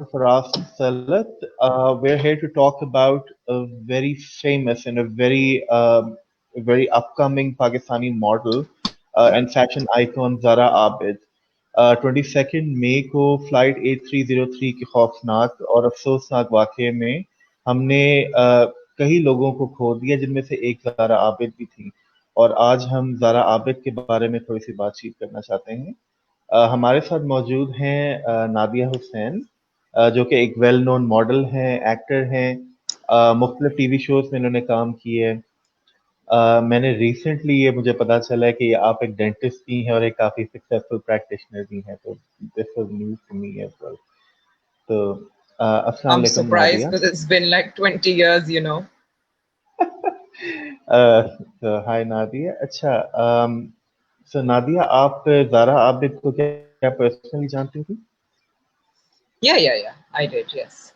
Faraz Talat. We're here to talk about a very famous and a very upcoming Pakistani model and fashion icon Zara Abid. 22nd मई को flight 8303 के खौफनाक और अफसोसनाक वाक़ये में हमने कई लोगों को खो दिया जिनमें से एक ज़ारा आबिद भी थी और आज हम ज़ारा आबिद के बारे में थोड़ी सी बातचीत करना चाहते हैं। हमारे साथ मौजूद हैं नादिया हुसैन, जो कि एक वेल नोन मॉडल हैं, एक्टर हैं। मुख्तलिफ टीवी शोज में इन्होंने काम किए। मैंने रिसेंटली ये मुझे पता चला है कि आप एक डेंटिस्ट भी हैं और एक काफी सक्सेसफुल प्रैक्टिशनर भी हैं, तो this was news to me as well. तो अस्सलाम I'm वालेकुम surprised Nadia. because it's been like 20 years, you know. तो हाय नादिया। अच्छा, सो नादिया, आप ज़ारा आबिद को क्या पर्सनली जानती थी? Yeah, I did, yes.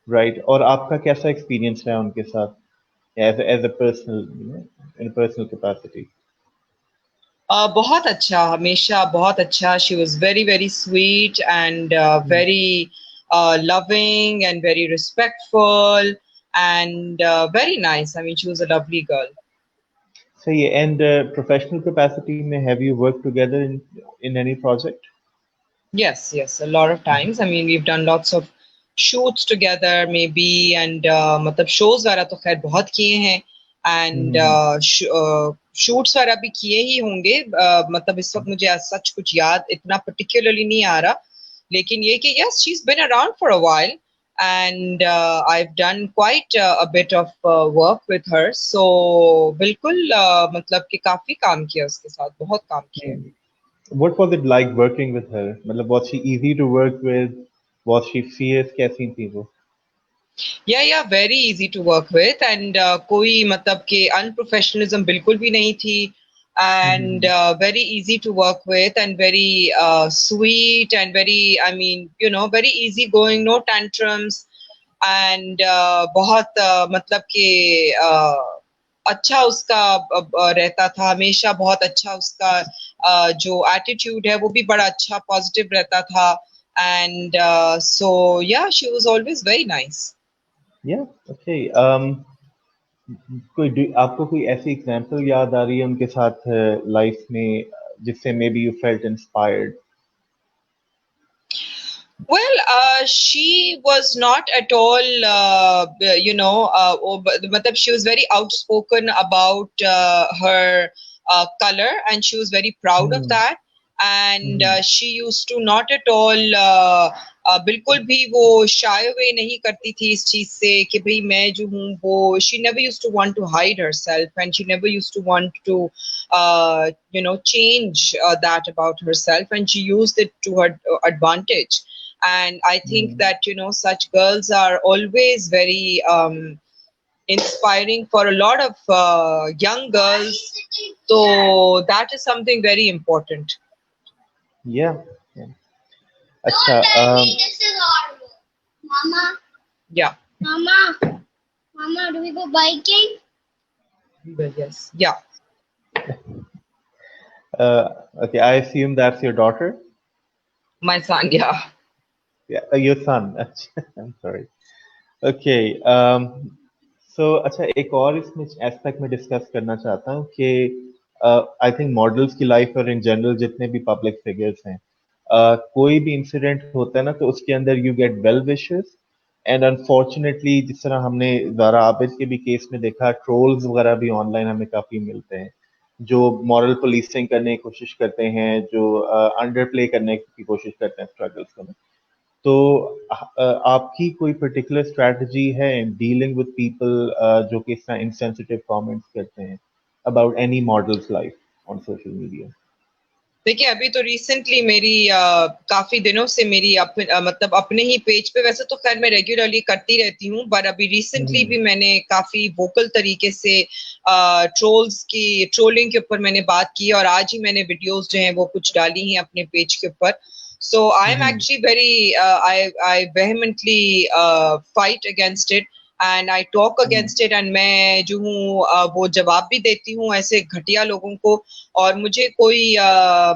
Right, और आपका कैसा एक्सपीरियंस रहा उनके साथ as a personal, in personal capacity? बहुत अच्छा, हमेशा बहुत अच्छा. She was very, very sweet and very loving and very respectful and very nice. I mean, she was a lovely girl. सही है। एंड प्रोफेशनल कैपेसिटी में have you work together in any project? Yes, a lot of times. I mean, we've done lots of shoots together, maybe, and मतलब shows वगैरह तो खैर बहुत किए हैं, and shoots वगैरह भी किए ही होंगे. मतलब इस वक्त मुझे सच कुछ याद इतना particularly नहीं आ रहा, लेकिन ये कि yes, she's been around for a while, and I've done quite a bit of work with her. So बिल्कुल मतलब कि काफी काम किया उसके साथ, बहुत काम किया. What was it like working with her? मतलब was she easy to work with? Was she fierce? कैसी थी वो? या very easy to work with and कोई मतलब कि अनप्रोफेशनलिज्म बिल्कुल भी नहीं थी and very easy to work with and very sweet and very I mean you know very easy going, no tantrums and बहुत मतलब कि अच्छा उसका रहता था हमेशा. बहुत अच्छा उसका जो एटीट्यूड है वो भी बड़ा अच्छा पॉजिटिव रहता था एंड सो या she was always very nice. Yeah, okay. आपको कोई ऐसी एग्जांपल याद आ रही है उनके साथ लाइफ में जिससे may be you felt inspired? Well, she was not at all, matlab she was very outspoken about her color, and she was very proud of that. And she used to not at all, बिल्कुल भी वो shy away नहीं करती थी इस चीज से कि भाई मैं जो हूँ वो. She never used to want to hide herself, and she never used to want to, change that about herself, and she used it to her advantage. And I think that such girls are always very inspiring for a lot of young girls, so that is something very important. Yeah, yeah. अच्छा, This is horrible. Mama, Yeah. Mama, do we go biking? Well, yes, yeah. okay, I assume that's your daughter? My son, yeah. Yeah, your son. अच्छा, I'm sorry. Okay, so अच्छा, एक और इसमें aspect में discuss करना चाहता हूँ कि आई थिंक मॉडल्स की लाइफ और इन जनरल जितने भी पब्लिक फिगर्स हैं, कोई भी इंसिडेंट होता है ना तो उसके अंदर you get well wishes, and unfortunately जिस तरह हमने ज़ारा आबिद के भी केस में देखा, ट्रोल्स वगैरह भी ऑनलाइन हमें काफ़ी मिलते हैं जो मॉरल पुलिसिंग करने की कोशिश करते हैं, जो अंडर प्ले करने की कोशिश करते हैं स्ट्रगल्स को। तो आपकी कोई पर्टिकुलर स्ट्रैटेजी है इन डीलिंग विद पीपल जो कि इस तरह इनसेंसिटिव कमेंट्स करते हैं about any models life on social media? देखिए अभी तो रिसेंटली मेरी काफी दिनों से मेरी मतलब अपने ही पेज पे, वैसे तो खैर मैं रेगुलरली करती रहती हूँ, पर अभी रिसेंटली भी मैंने काफी वोकल तरीके से ट्रोलिंग के ऊपर मैंने बात की, और आज ही मैंने वीडियोस जो हैं वो कुछ डाली हैं अपने पेज के ऊपर. So I am actually very I vehemently fight against it and I talk against it, and मैं जो हूँ वो जवाब भी देती हूँ ऐसे घटिया लोगों को, और मुझे कोई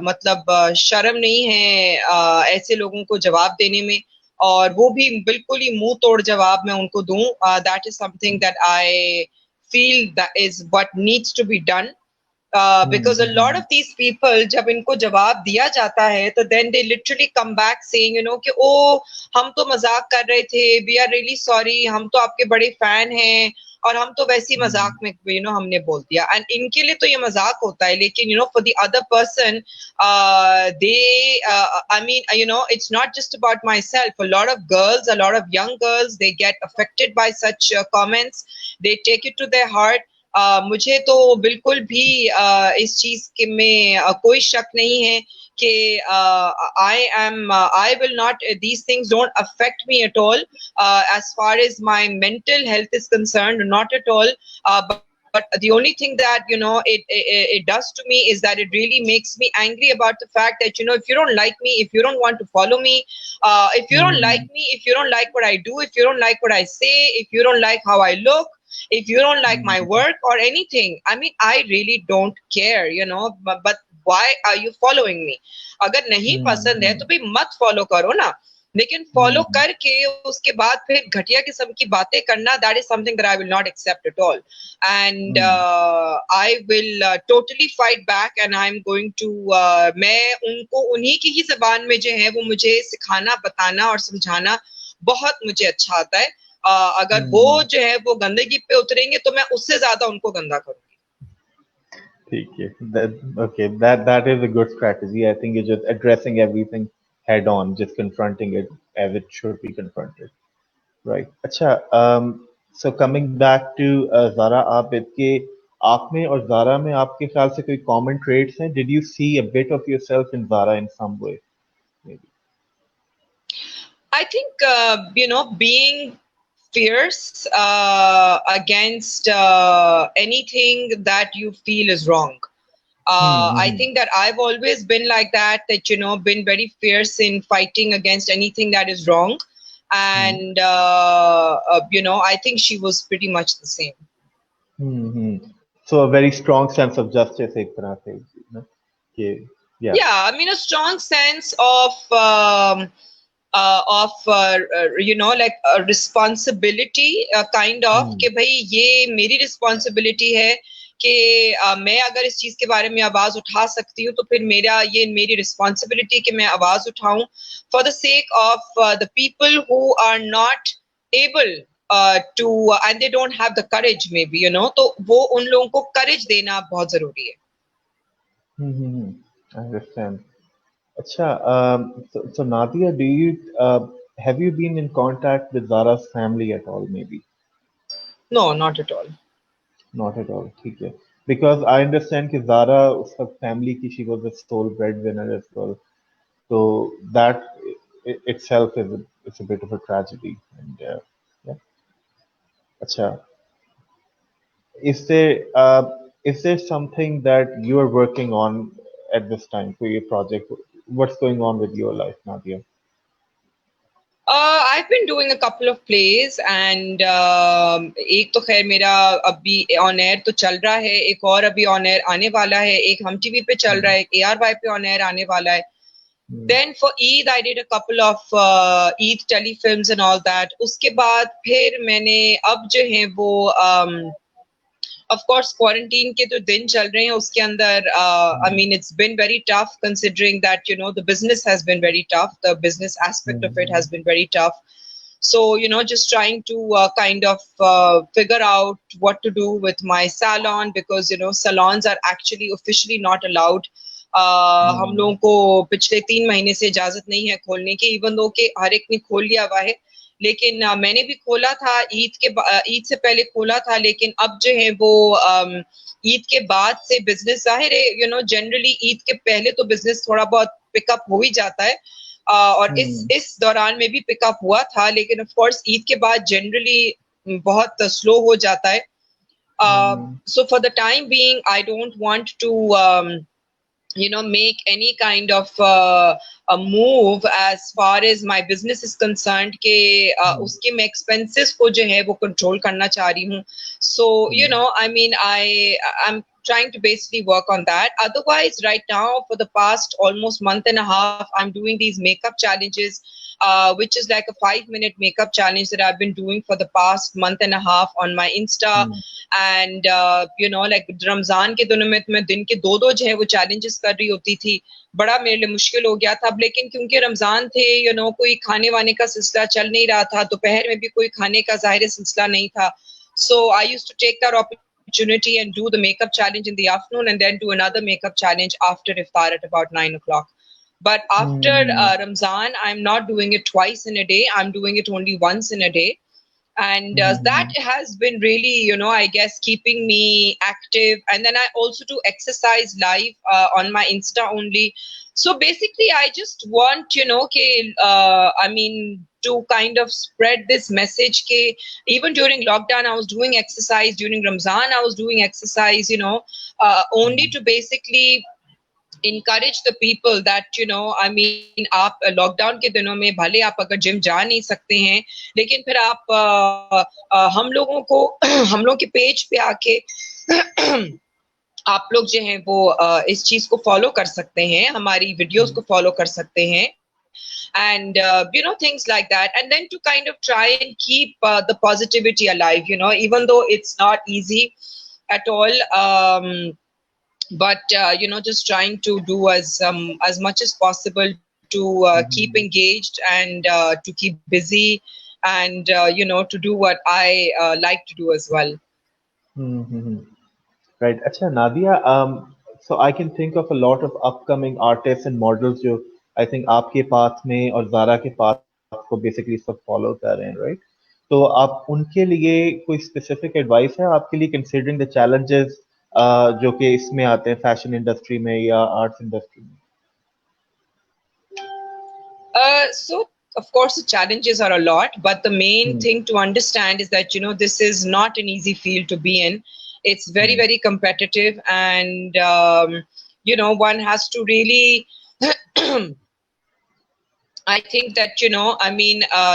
मतलब शर्म नहीं है ऐसे लोगों को जवाब देने में. और वो भी बिल्कुल ही मुंह तोड़ जवाब मैं उनको दूं, that is something that I feel that is what needs to be done. Because a lot of Hmm. these people जब इनको जवाब दिया जाता है तो then they literally come back saying, you know, कि ओ हम तो मजाक कर रहे थे, we are really sorry, हम तो आपके बड़े फैन हैं और हम तो वैसी मजाक में हमने बोल दिया. एंड इनके लिए तो ये मजाक होता है, लेकिन for the other person, they I mean, it's not just about myself. A lot of girls, a lot of young girls, they get affected by such comments. They take it to their heart. मुझे तो बिल्कुल भी इस चीज के में कोई शक नहीं है कि I will not, these things don't affect me at all, as far as my mental health is concerned, not at all. But the only thing that it does to me is that it really makes me angry about the fact that if you don't like me, if you don't want to follow me, if you don't like Hmm. me, if you don't like what I do, if you don't like what I say, if you don't like how I look, if you don't like my Hmm. work or anything, I mean, I really don't care, but why are you following me? अगर नहीं पसंद है तो Hmm. भाई मत follow करो ना, लेकिन फॉलो Hmm. करके उसके बाद फिर घटिया किस्म की बातें करना, that is something that I will not accept at all. And Hmm. I will totally fight back, and I'm going to मैं उनको उन्हीं की ही जबान में जो है वो मुझे सिखाना, बताना और समझाना बहुत मुझे अच्छा आता है. अगर वो Hmm. जो है वो गंदगी पे उतरेंगे तो मैं उससे ज्यादा उनको गंदा करूंगी. ठीक है. Okay, that is a good strategy. I think you're just addressing everything head on, just confronting it as it should be confronted. Right. अच्छा. So coming back to Zara Abid के आप में और Zara में आपके ख्याल से कोई common traits हैं? Did you see a bit of yourself in Zara in some way? Maybe. I think being fierce against anything that you feel is wrong. I Hmm. think that I've always been like that, been very fierce in fighting against anything that is wrong. Hmm. And, I think she was pretty much the same. Hmm. So a very strong sense of justice एक तरह से, you know? कि- yeah. Yeah, I mean, a strong sense of like a responsibility, kind of Hmm. कि भाई ये मेरी responsibility है कि मैं अगर इस चीज के बारे में आवाज उठा सकती हूँ तो फिर ये मेरी responsibility कि मैं आवाज उठाऊं for the sake of the people who are not able to, and they don't have the courage maybe, तो वो उन लोगों को courage देना बहुत जरूरी है. Hmm. I understand. Acha, so Nadia, have you been in contact with Zara's family at all? Maybe No, not at all. not at all. ठीक है. Because I understand कि Zara उसका family की she was the sole breadwinner as well. So that itself is a bit of a tragedy. And yeah. Acha, is there something that you are working on at this time for your project? What's going on with your life, Nadia? I've been doing a couple of plays, and एक तो खैर मेरा अभी on air तो चल रहा है, एक और अभी ऑन एयर आने वाला है, एक हम टीवी पे चल रहा है, एक ARY पे ऑन एयर आने वाला है. Hmm. Then for Eid I did a couple of Eid telefilms and all that. उसके बाद फिर मैंने अब जो है वो of course quarantine के जो दिन चल रहे हैं उसके अंदर I mean it's been very tough considering that the business has been very tough, the business aspect of it has Hmm. been very tough. So just trying to kind of figure out what to do with my salon, because salons are actually officially not allowed. हम Hmm. लोगों को पिछले 3 महीने से इजाजत नहीं है खोलने की, इवन दो कि हर एक ने खोल लिया हुआ है, लेकिन मैंने भी खोला था ईद से पहले खोला था, लेकिन अब जो है वो ईद के बाद से बिजनेस जाहिर है जनरली ईद के पहले तो बिजनेस थोड़ा बहुत पिकअप हो ही जाता है, और Hmm. इस दौरान में भी पिकअप हुआ था, लेकिन ऑफ कोर्स ईद के बाद जनरली बहुत स्लो हो जाता है. Hmm. So for the time being I don't want to make any kind of a move as far as my business is concerned के Hmm. उसके मैं expenses को जो है वो control करना चाह रही हूँ. So Hmm. I mean I'm trying to basically work on that. Otherwise right now for the past almost month and a half I'm doing these makeup challenges, which is like a 5-minute makeup challenge that I've been doing for the past month and a half on my Insta. And like Ramzan के दिनों में मैं दिन के दो जो है वो challenges कर रही होती थी, बड़ा मेरे लिए मुश्किल हो गया था। अब लेकिन क्योंकि रमजान थे, कोई खाने वाने का सिलसिला चल नहीं रहा था, दोपहर में भी कोई खाने का ज़ाहिर सिलसिला नहीं था, so I used to take that opportunity and do the makeup challenge in the afternoon and then do another makeup challenge after iftar at about 9 o'clock. But after Ramzan, I'm not doing it twice in a day. I'm doing it only once in a day. And that has been really, I guess, keeping me active. And then I also do exercise live on my Insta only. So basically, I just want, to kind of spread this message. Even during lockdown, I was doing exercise. During Ramzan, I was doing exercise, only to basically encourage the people that आप lockdown के दिनों में भले आप अगर gym जा नहीं सकते हैं, लेकिन फिर आप हम लोगों के पेज पे आके आप लोग जो हैं वो इस चीज को फॉलो कर सकते हैं, हमारी वीडियोस को फॉलो कर सकते हैं, and things like that, and then to kind of try and keep the positivity alive, even though it's not easy at all. But just trying to do as much as possible to keep engaged and to keep busy and to do what I like to do as well. Right. Acha, Nadia, so I can think of a lot of upcoming artists and models जो I think आपके path में और Zara के path को basically सब follow कर रहे हैं, right? तो आप उनके लिए कोई specific advice है आपके लिए, considering the challenges जो कि इसमें आते हैं fashion industry में या arts industry में? So of course the challenges are a lot, but the main thing to understand is that this is not an easy field to be in. It's very very competitive, and one has to really I think that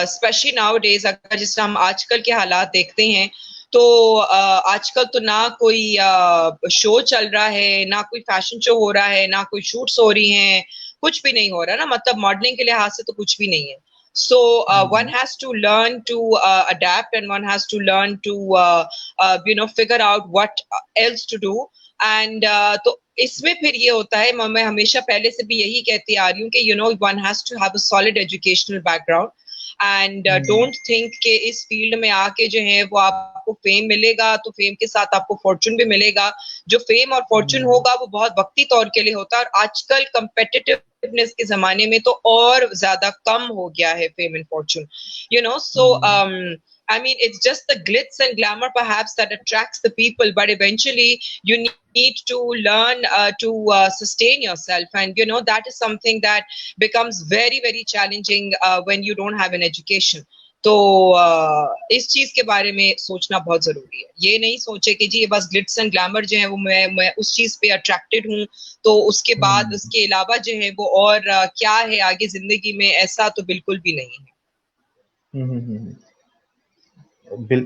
especially nowadays, अगर जिस हम आजकल के हालात देखते हैं तो आजकल तो ना कोई शो चल रहा है, ना कोई फैशन शो हो रहा है, ना कोई शूट्स हो रही हैं, कुछ भी नहीं हो रहा ना, मतलब मॉडलिंग के लिहाज से तो कुछ भी नहीं है. So one has to learn to adapt, and one has to learn to figure out what else to do. And तो इसमें फिर ये होता है, मैं हमेशा पहले से भी यही कहती आ रही हूँ कि one has to have a solid educational background, and don't think कि इस फील्ड में आके जो है वो आपको फेम मिलेगा तो फेम के साथ आपको फॉर्चून भी मिलेगा. जो फेम और फॉर्चून होगा वो बहुत वक्ती तौर के लिए होता है, और आजकल competitiveness के जमाने में तो और ज्यादा कम हो गया है fame and Fortune, so I mean, it's just the glitz and glamour perhaps that attracts the people, but eventually you need to learn to sustain yourself, and that is something that becomes very very challenging when you don't have an education. तो इस चीज के बारे में सोचना बहुत जरूरी है. ये नहीं सोचे कि जी ये बस ग्लिट्स एंड ग्लैमर जो है वो मैं उस चीज पे अट्रैक्टेड हूँ तो उसके बाद उसके अलावा जो है वो और क्या है आगे जिंदगी में, ऐसा तो बिल्कुल भी नहीं है.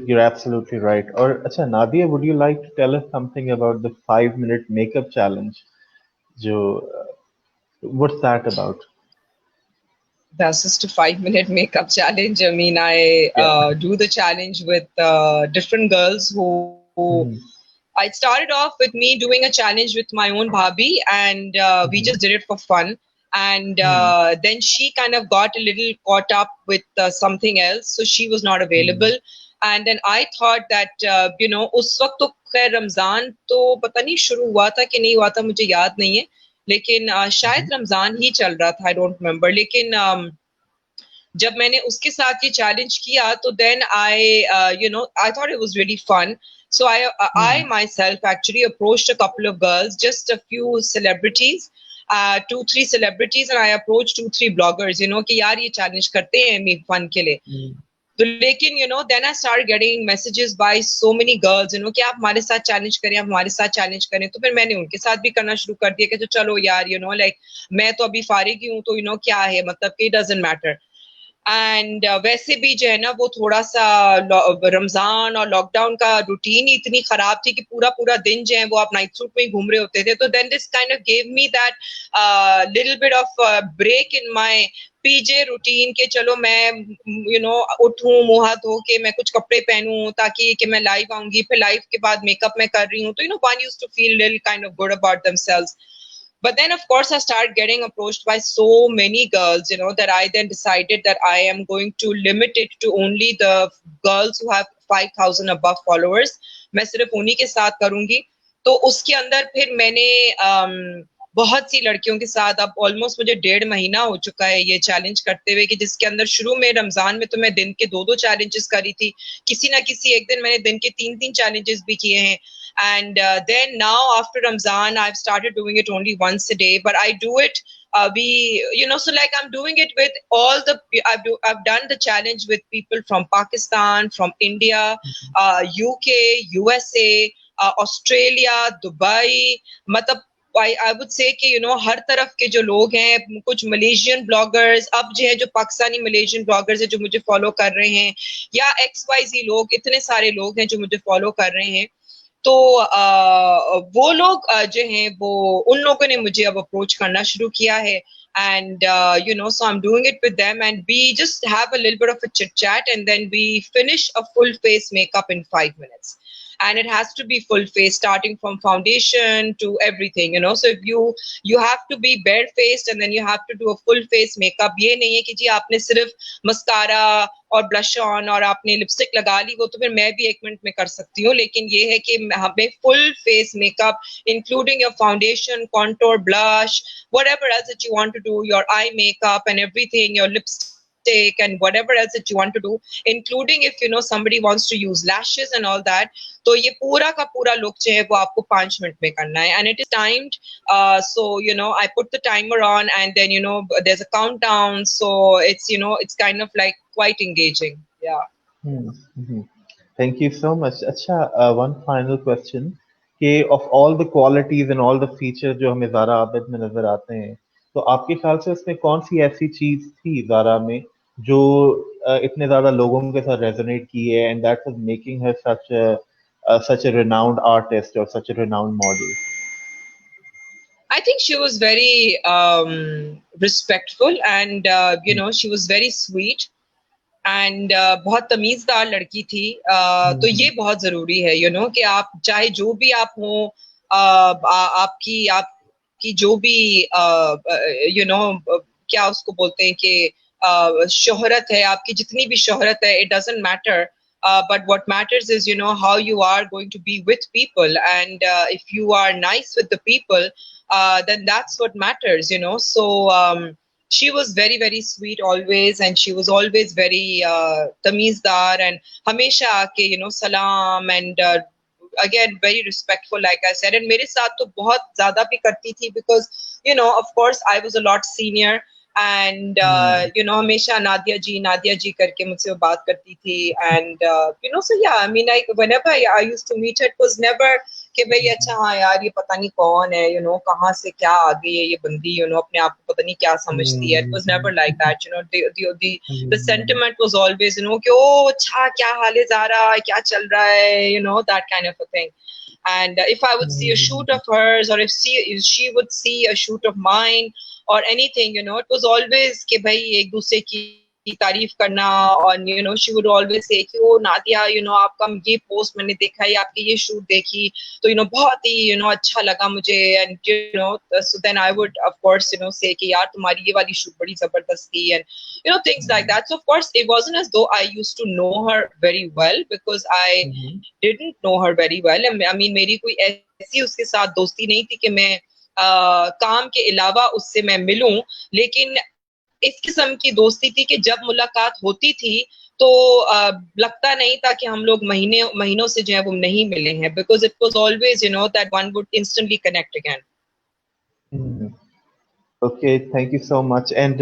You're absolutely right. Or अच्छा Nadia, would you like to tell us something about the 5-minute makeup challenge? What's that about? That's just a 5-minute makeup challenge. I mean, I do the challenge with different girls who I started off with me doing a challenge with my own bhabhi, and we just did it for fun. And then she kind of got a little caught up with something else, so she was not available. And then I thought that उस वक्त तो खैर रमजान तो पता नहीं शुरू हुआ था कि नहीं हुआ था, मुझे याद नहीं है, लेकिन शायद रमजान ही चल रहा था, आई डोंट रिमेम्बर. लेकिन जब मैंने उसके साथ ये चैलेंज किया तो then I thought it was really fun. So I myself actually approached a couple of girls, just a few celebrities, 2-3 celebrities, and I approached 2-3 bloggers, कि यार ये challenge करते हैं मैं fun के लिए. तो लेकिन then I started getting messages by so many girls, कि आप हमारे साथ चैलेंज करें, आप हमारे साथ चैलेंज करें. तो फिर मैंने उनके साथ भी करना शुरू कर दिया कि तो चलो यार, like मैं तो अभी फारिग ही हूँ तो क्या है, मतलब कि it doesn't matter. एंड वैसे भी जो है ना वो थोड़ा सा रमजान और लॉकडाउन का रूटीन ही इतनी खराब थी कि पूरा पूरा दिन जो है वो आप नाइट सूट में ही घूम रहे होते थे, तो then this kind of gave me that little bit of break in my PJ routine के चलो मैं उठूं, मुंह हाथ धो के मैं कुछ कपड़े पहनूं ताकि कि मैं लाइव आऊंगी, फिर लाइव के बाद मेकअप मैं कर रही हूँ, तो one used to feel little kind of good about themselves. But then, of course, I started getting approached by so many girls, that I then decided that I am going to limit it to only the girls who have 5,000 above followers. मैं सिर्फ उन्हीं के साथ करूंगी. तो उसके अंदर फिर मैंने बहुत सी लड़कियों के साथ, अब ऑलमोस्ट मुझे 1.5 महीना हो चुका है ये चैलेंज करते हुए, कि जिसके अंदर शुरू में रमजान में तो मैं दिन के 2-2 चैलेंजेस करी थी, किसी ना किसी एक दिन मैंने दिन के 3-3 चैलेंजेस भी किए हैं. And then now after Ramzan, I've started doing it only once a day, but I do it. So like I'm doing it with all the. I've done the challenge with people from Pakistan, from India, UK, USA, Australia, Dubai. मतलब I would say कि हर तरफ के जो लोग हैं, कुछ Malaysian bloggers, अब जो है जो पाकिस्तानी मलेशियन ब्लॉगर्स है जो मुझे फॉलो कर रहे हैं, या XYZ लोग, इतने सारे लोग हैं जो मुझे फॉलो कर रहे हैं. तो वो लोग जो हैं वो उन लोगों ने मुझे अब अप्रोच करना शुरू किया है. And so I'm doing it with them, and we just have a little bit of a chit chat, and then we finish a full face makeup in 5 minutes. And it has to be full face, starting from foundation to everything. So if you have to be barefaced, and then you have to do a full face makeup. ये नहीं है कि जी आपने सिर्फ mascara और blush on और आपने lipstick लगा ली, वो तो फिर मैं भी 1 मिनट में कर सकती हूँ, लेकिन ये है कि हमें full face makeup, including your foundation, contour, blush, whatever else that you want to do, your eye makeup and everything, your lipstick and whatever else that you want to do, including if somebody wants to use lashes and all that. तो ये पूरा का पूरा look जो है वो आपको 5 minute में करना है, and it is timed. So I put the timer on, and then there's a countdown, so it's kind of like quite engaging. Yeah. Mm-hmm. Thank you so much. अच्छा, one final question कि of all the qualities and all the features जो हमें ज़ारा आबिद में नजर आते हैं, तो आपके ख्याल से उसमें कौन सी ऐसी चीज थी ज़ारा में जो इतने ज्यादा लोगों के साथ रेजोनेट की है, and that was making her such a renowned artist or such a renowned model? I think she was very respectful, and she was very sweet, and बहुत तमीजदार लड़की थी. तो ये बहुत जरूरी है कि आप चाहे जो भी आप हो, आपकी जो भी क्या उसको बोलते हैं कि शोहरत है, आपकी जितनी भी शोहरत है, it doesn't matter. But what matters is how you are going to be with people, and if you are nice with the people, then that's what matters. So she was very very sweet always, and she was always very tamizdar, and hamesha aake salam, and again very respectful, like I said. And mere sath to bahut zyada bhi karti thi, because of course I was a lot senior, and hamesha Nadia ji karke mujhse wo baat karti thi, and so yeah, I mean, like whenever I used to meet her, it was never कि भाई अच्छा हाँ यार ये पता नहीं कौन है, कहाँ से क्या आ गई है ये बंदी, अपने आप को पता नहीं क्या समझती है. It was never like that. The sentiment was always कि ओ अच्छा क्या हाल है ज़ारा, क्या चल रहा है, that kind of a thing. And if I would see a shoot of hers, or if she would see a shoot of mine or anything, it was always कि भाई एक दूसरे की तारीफ करना. और she would always say कि ओ नादिया, आपका ये पोस्ट मैंने देखा है, आपकी ये शूट देखी, तो बहुत ही अच्छा लगा मुझे. And so then I would of course say कि यार तुम्हारी ये वाली शूट बड़ी जबरदस्त थी, and things like that. So of course it wasn't as though I used to know her very well, because I didn't know her very well. I mean मेरी कोई ऐसी उसके साथ दोस्ती नहीं थी कि मैं काम के अलावा उससे मैं मिलूं, लेकिन इस किस्म की दोस्ती थी कि जब मुलाकात होती थी तो लगता नहीं था कि हम लोग महीनों से जो है वो नहीं मिले हैं, because it was always that one would instantly connect again. Okay, thank you so much. And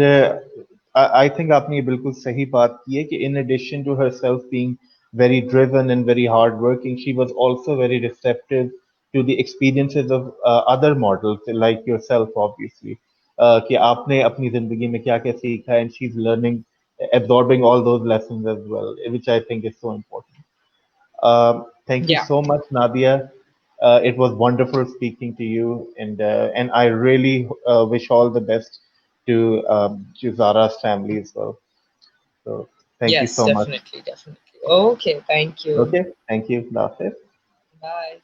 I think आपने ये बिल्कुल सही बात की है कि in addition to herself being very driven and very hardworking, she was also very receptive to the experiences of other models like yourself, obviously. कि आपने अपनी जिंदगी में क्या क्या सीखा, and she's learning absorbing all those lessons as well, which I think is so important. Thank you Yeah. so much, Nadia. It was wonderful speaking to you, and I really wish all the best to Zara's family as well. So thank you Yes, so much. definitely, definitely. Okay, thank you. Okay, thank you. Nafis. Bye.